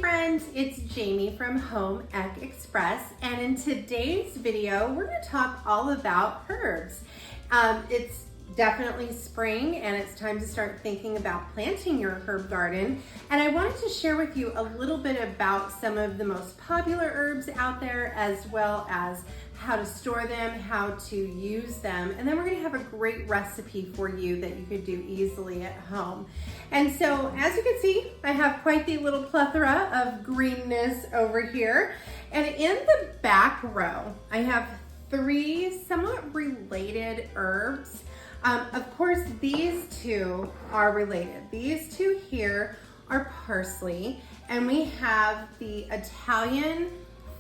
friends, it's Jamie from Home Ec Express, and in today's video we're going to talk all about herbs. It's definitely spring and it's time to start thinking about planting your herb garden, and I wanted to share with you a little bit about some of the most popular herbs out there, as well as how to store them, how to use them, and then we're going to have a great recipe for you that you could do easily at home. And so, as you can see, I have quite the little plethora of greenness over here, and in the back row I have three somewhat related herbs. Of course, these two are related. These two here are parsley, and we have the Italian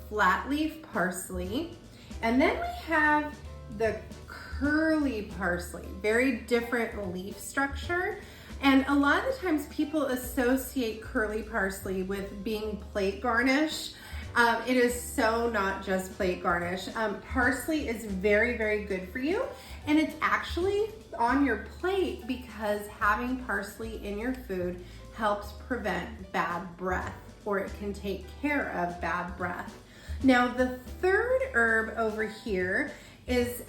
flat leaf parsley, and then we have the curly parsley, very different leaf structure. And a lot of the times people associate curly parsley with being plate garnish. It is so not just plate garnish. Parsley is very, very good for you, and it's actually on your plate because having parsley in your food helps prevent bad breath, or it can take care of bad breath. Now, the third herb over here is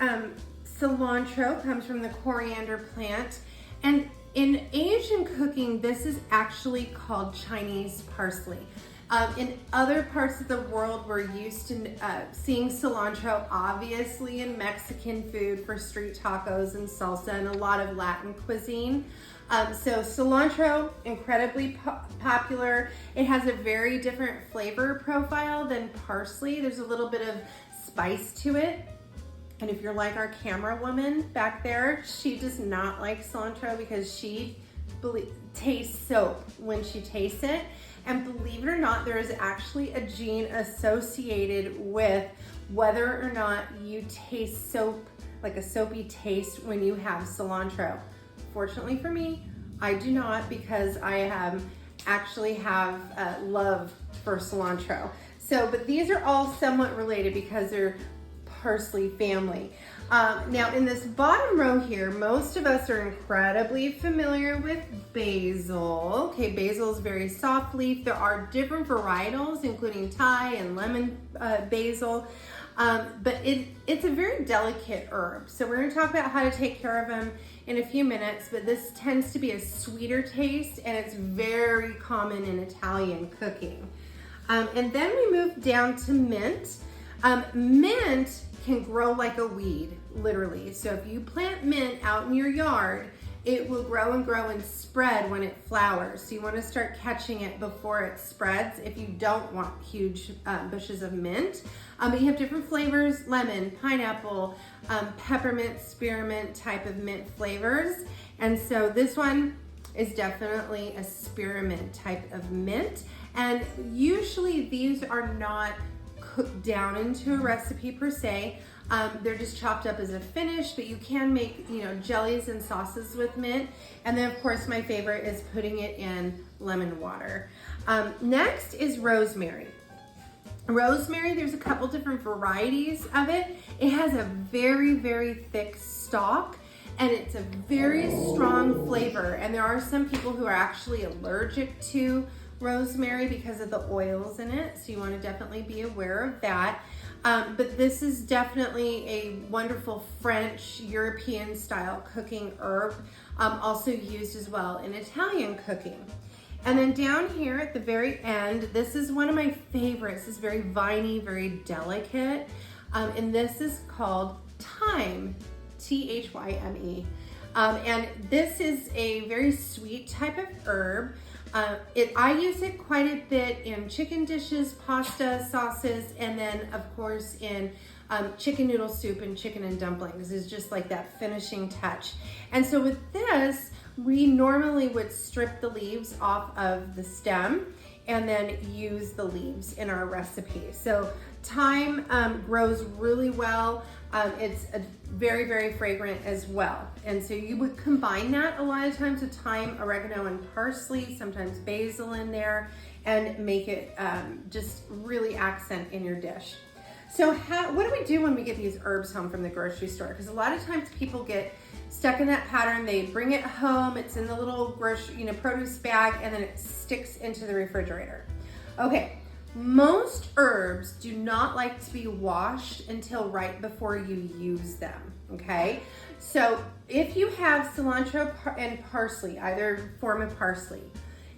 cilantro, comes from the coriander plant, and in Asian cooking, this is actually called Chinese parsley. In other parts of the world, we're used to seeing cilantro, obviously in Mexican food for street tacos and salsa and a lot of Latin cuisine. So cilantro, incredibly popular. It has a very different flavor profile than parsley. There's a little bit of spice to it. And if you're like our camera woman back there, she does not like cilantro because she tastes soap when she tastes it. And believe it or not, there is actually a gene associated with whether or not you taste soap, like a soapy taste when you have cilantro. Fortunately for me, I do not, because I actually have love for cilantro. So, but these are all somewhat related because they're parsley family. Now in this bottom row here, most of us are incredibly familiar with basil. Okay, basil is very soft leaf. There are different varietals, including Thai and lemon basil, but it's a very delicate herb. So we're going to talk about how to take care of them in a few minutes, but this tends to be a sweeter taste, and it's very common in Italian cooking. And then we move down to mint. Mint can grow like a weed, literally. So if you plant mint out in your yard, it will grow and grow and spread when it flowers. So you want to start catching it before it spreads if you don't want huge bushes of mint. But you have different flavors: lemon, pineapple, peppermint, spearmint type of mint flavors. And so this one is definitely a spearmint type of mint. And usually these are not cooked down into a recipe per se. They're just chopped up as a finish, but you can make, jellies and sauces with mint. And then of course my favorite is putting it in lemon water. Next is rosemary. Rosemary, there's a couple different varieties of it. It has a very, very thick stalk, and it's a very strong flavor. And there are some people who are actually allergic to rosemary because of the oils in it, so you want to definitely be aware of that. But this is definitely a wonderful French, European style cooking herb, also used as well in Italian cooking. And then down here at the very end, this is one of my favorites. It's very viney, very delicate, and this is called thyme, T-H-Y-M-E. And this is a very sweet type of herb. I use it quite a bit in chicken dishes, pasta, sauces, and then of course in chicken noodle soup and chicken and dumplings. Is just like that finishing touch. And so with this, we normally would strip the leaves off of the stem and then use the leaves in our recipe. So thyme grows really well. It's very, very fragrant as well. And so you would combine that a lot of times with thyme, oregano, and parsley, sometimes basil in there, and make it just really accent in your dish. So what do we do when we get these herbs home from the grocery store? Because a lot of times people get stuck in that pattern. They bring it home, it's in the little grocery, produce bag, and then it sticks into the refrigerator. Okay, most herbs do not like to be washed until right before you use them, okay? So if you have cilantro and parsley, either form of parsley,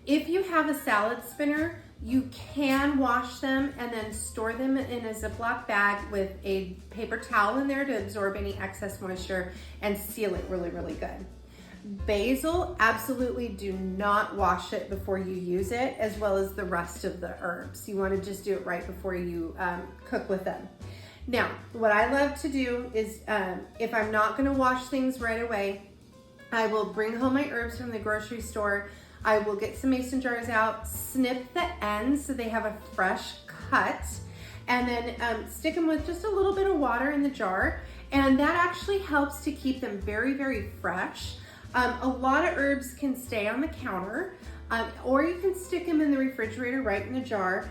if you have a salad spinner, you can wash them and then store them in a Ziploc bag with a paper towel in there to absorb any excess moisture and seal it really, really good. Basil, absolutely do not wash it before you use it, as well as the rest of the herbs. You want to just do it right before you cook with them. Now, what I love to do is if I'm not going to wash things right away, I will bring home my herbs from the grocery store. I will get some mason jars out, snip the ends so they have a fresh cut, and then stick them with just a little bit of water in the jar. And that actually helps to keep them very, very fresh. A lot of herbs can stay on the counter, or you can stick them in the refrigerator right in the jar.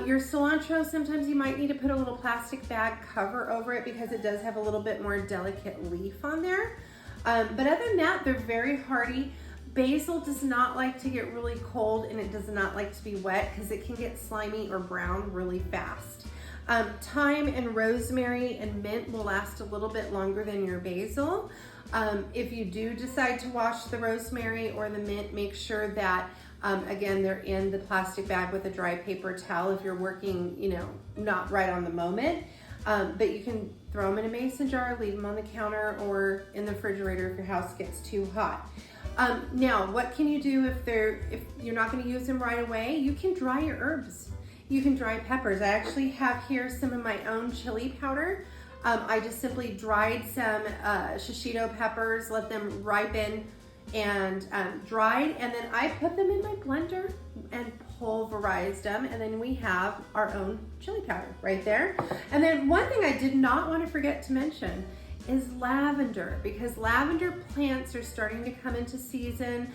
Your cilantro, sometimes you might need to put a little plastic bag cover over it because it does have a little bit more delicate leaf on there. But other than that, they're very hardy. Basil does not like to get really cold, and it does not like to be wet because it can get slimy or brown really fast. Thyme and rosemary and mint will last a little bit longer than your basil. If you do decide to wash the rosemary or the mint, make sure that again, they're in the plastic bag with a dry paper towel if you're working, you know, not right on the moment. But you can throw them in a mason jar, leave them on the counter or in the refrigerator if your house gets too hot. Now, what can you do if you're not going to use them right away? You can dry your herbs. You can dry peppers. I actually have here some of my own chili powder. I just simply dried some shishito peppers, let them ripen and dried, and then I put them in my blender and pulverized them, and then we have our own chili powder right there. And then one thing I did not want to forget to mention is lavender, because lavender plants are starting to come into season.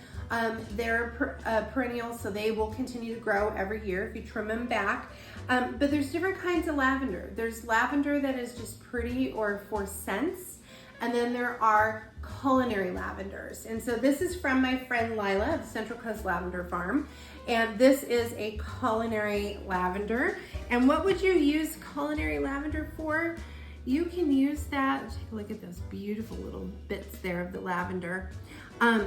They're perennial, so they will continue to grow every year if you trim them back. But there's different kinds of lavender. There's lavender that is just pretty or for scents, and then there are culinary lavenders. And so this is from my friend Lila of Central Coast Lavender Farm, and this is a culinary lavender. And what would you use culinary lavender for? You can use that, take a look at those beautiful little bits there of the lavender.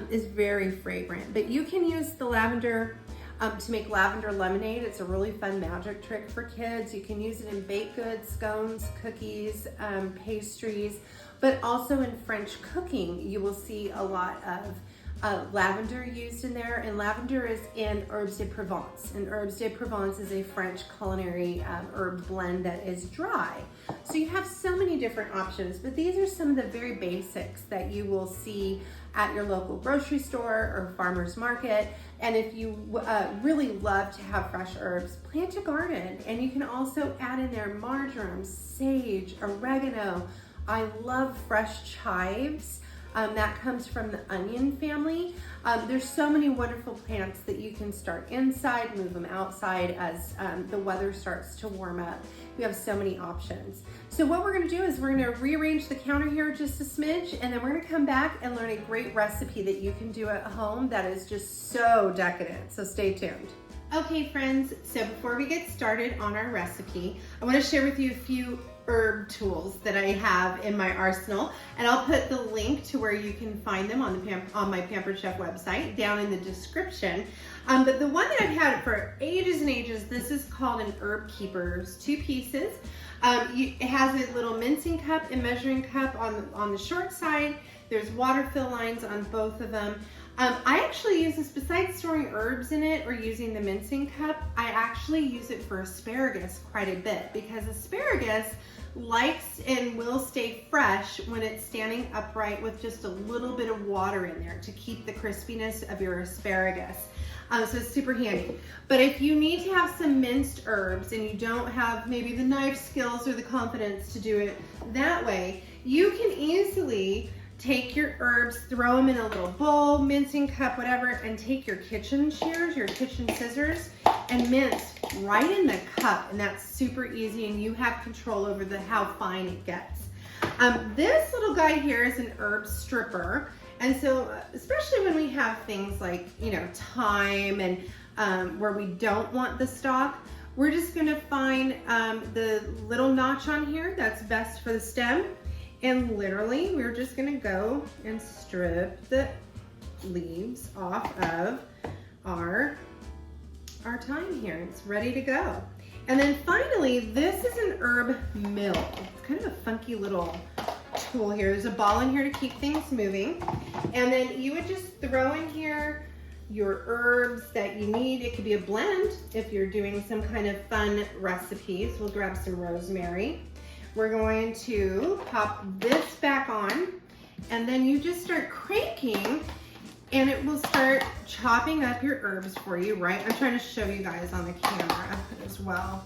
Is very fragrant, but you can use the lavender to make lavender lemonade. It's a really fun magic trick for kids. You can use it in baked goods, scones, cookies, pastries, but also in French cooking. You will see a lot of lavender used in there, and lavender is in Herbes de Provence. And Herbes de Provence is a French culinary herb blend that is dry. So you have so many different options, but these are some of the very basics that you will see at your local grocery store or farmer's market. And if you really love to have fresh herbs, plant a garden. And you can also add in there marjoram, sage, oregano. I love fresh chives. That comes from the onion family. There's so many wonderful plants that you can start inside, move them outside as the weather starts to warm up. We have so many options. So what we're gonna do is we're gonna rearrange the counter here just a smidge, and then we're gonna come back and learn a great recipe that you can do at home that is just so decadent. So stay tuned. Okay friends, so before we get started on our recipe, I wanna share with you a few herb tools that I have in my arsenal, and I'll put the link to where you can find them on my Pampered Chef website down in the description. But the one that I've had for ages and ages, this is called an herb keeper. It's 2 pieces. It has a little mincing cup and measuring cup on the short side. There's water fill lines on both of them. I actually use this, besides storing herbs in it or using the mincing cup, I actually use it for asparagus quite a bit, because asparagus likes and will stay fresh when it's standing upright with just a little bit of water in there to keep the crispiness of your asparagus. So it's super handy. But if you need to have some minced herbs and you don't have maybe the knife skills or the confidence to do it that way, you can easily take your herbs, throw them in a little bowl, mincing cup, whatever, and take your kitchen shears, your kitchen scissors, and mince right in the cup. And that's super easy, and you have control over how fine it gets. This little guy here is an herb stripper, And so, especially when we have things like, you know, thyme and where we don't want the stalk, we're just gonna find the little notch on here that's best for the stem. And literally, we're just gonna go and strip the leaves off of our thyme here. It's ready to go. And then finally, this is an herb mill. It's kind of a funky little tool here. There's a ball in here to keep things moving. And then you would just throw in here your herbs that you need. It could be a blend if you're doing some kind of fun recipes. We'll grab some rosemary. We're going to pop this back on, and then you just start cranking and it will start chopping up your herbs for you, right? I'm trying to show you guys on the camera as well.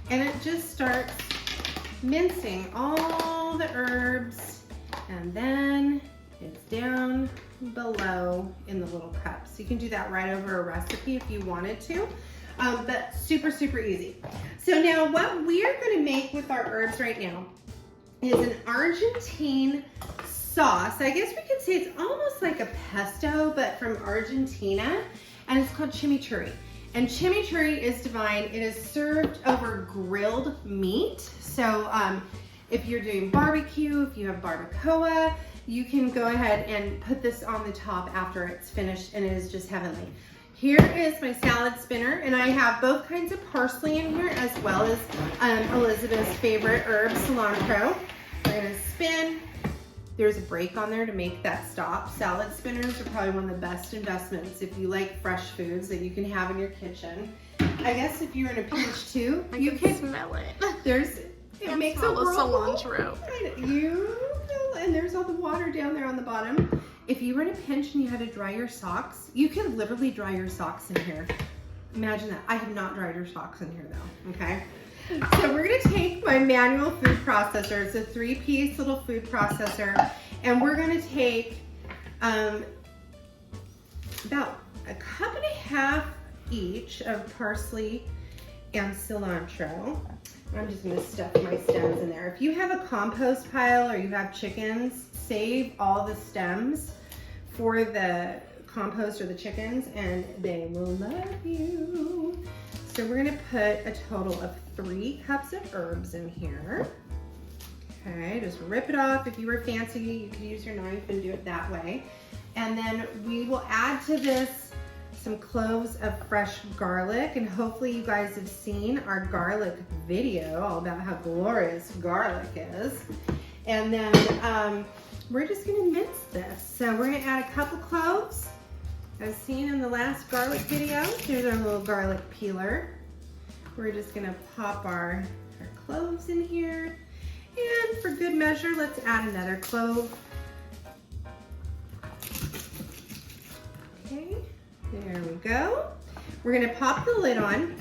And it just starts mincing all the herbs, and then it's down below in the little cups. You can do that right over a recipe if you wanted to, but super, super easy. So now what we are gonna make with our herbs right now is an Argentine sauce. I guess we could say it's almost like a pesto, but from Argentina, and it's called chimichurri. And chimichurri is divine. It is served over grilled meat. So if you're doing barbecue, if you have barbacoa, you can go ahead and put this on the top after it's finished, and it is just heavenly. Here is my salad spinner, and I have both kinds of parsley in here, as well as Elizabeth's favorite herb, cilantro. We're gonna spin. There's a break on there to make that stop. Salad spinners are probably one of the best investments if you like fresh foods that you can have in your kitchen. I guess if you're in a pinch too, you can smell it. It makes a whirlpool. Cilantro. And there's all the water down there on the bottom. If you were in a pinch and you had to dry your socks, you can literally dry your socks in here. Imagine that. I have not dried your socks in here though, okay? So we're gonna take my manual food processor. It's a 3-piece little food processor. And we're gonna take about a cup and a half each of parsley and cilantro. I'm just gonna stuff my stems in there. If you have a compost pile or you have chickens, save all the stems for the compost or the chickens, and they will love you. So we're gonna put a total of 3 cups of herbs in here. Okay, just rip it off. If you were fancy, you could use your knife and do it that way. And then we will add to this some cloves of fresh garlic, and hopefully you guys have seen our garlic video all about how glorious garlic is. And then we're just gonna mince this. So we're gonna add a couple cloves, as seen in the last garlic video. Here's our little garlic peeler. We're just gonna pop our cloves in here. And for good measure, let's add another clove. Okay. There we go. We're gonna pop the lid on,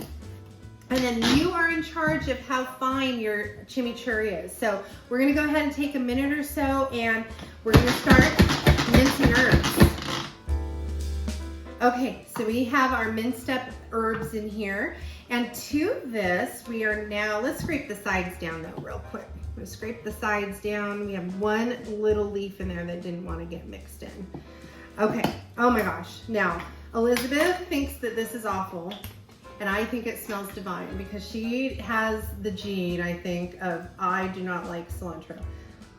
and then you are in charge of how fine your chimichurri is. So we're gonna go ahead and take a minute or so, and we're gonna start mincing herbs. Okay, so we have our minced up herbs in here, and to this, we are now, let's scrape the sides down though real quick. I'm gonna scrape the sides down. We have one little leaf in there that didn't wanna get mixed in. Okay, oh my gosh. Now, Elizabeth thinks that this is awful, and I think it smells divine because she has the gene, I think, of I do not like cilantro.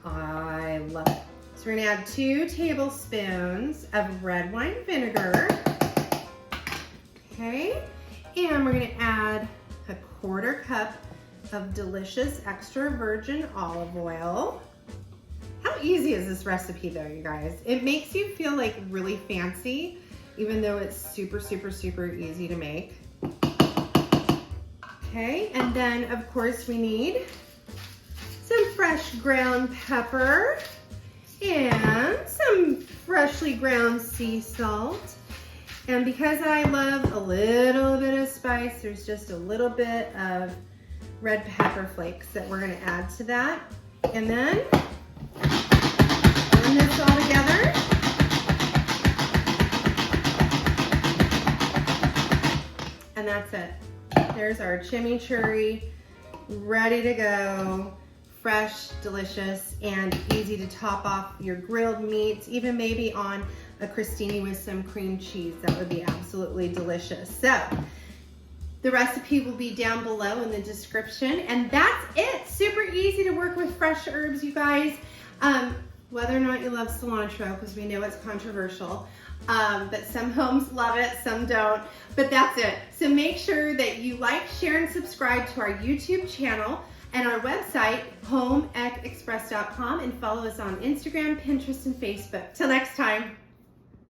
I love it. So we're gonna add 2 tablespoons of red wine vinegar. Okay, and we're gonna add a 1/4 cup of delicious extra virgin olive oil. How easy is this recipe though, you guys? It makes you feel like really fancy, even though it's super, super, super easy to make. Okay, and then of course we need some fresh ground pepper and some freshly ground sea salt. And because I love a little bit of spice, there's just a little bit of red pepper flakes that we're gonna add to that. And then blend this all together. And that's it. There's our chimichurri, ready to go, fresh, delicious, and easy to top off your grilled meats, even maybe on a crostini with some cream cheese. That would be absolutely delicious. So the recipe will be down below in the description, and that's it. Super easy to work with fresh herbs, you guys. Whether or not you love cilantro, because we know it's controversial, but some homes love it, some don't, but that's it. So make sure that you like, share, and subscribe to our YouTube channel and our website, homeecexpress.com, and follow us on Instagram, Pinterest, and Facebook. Till next time.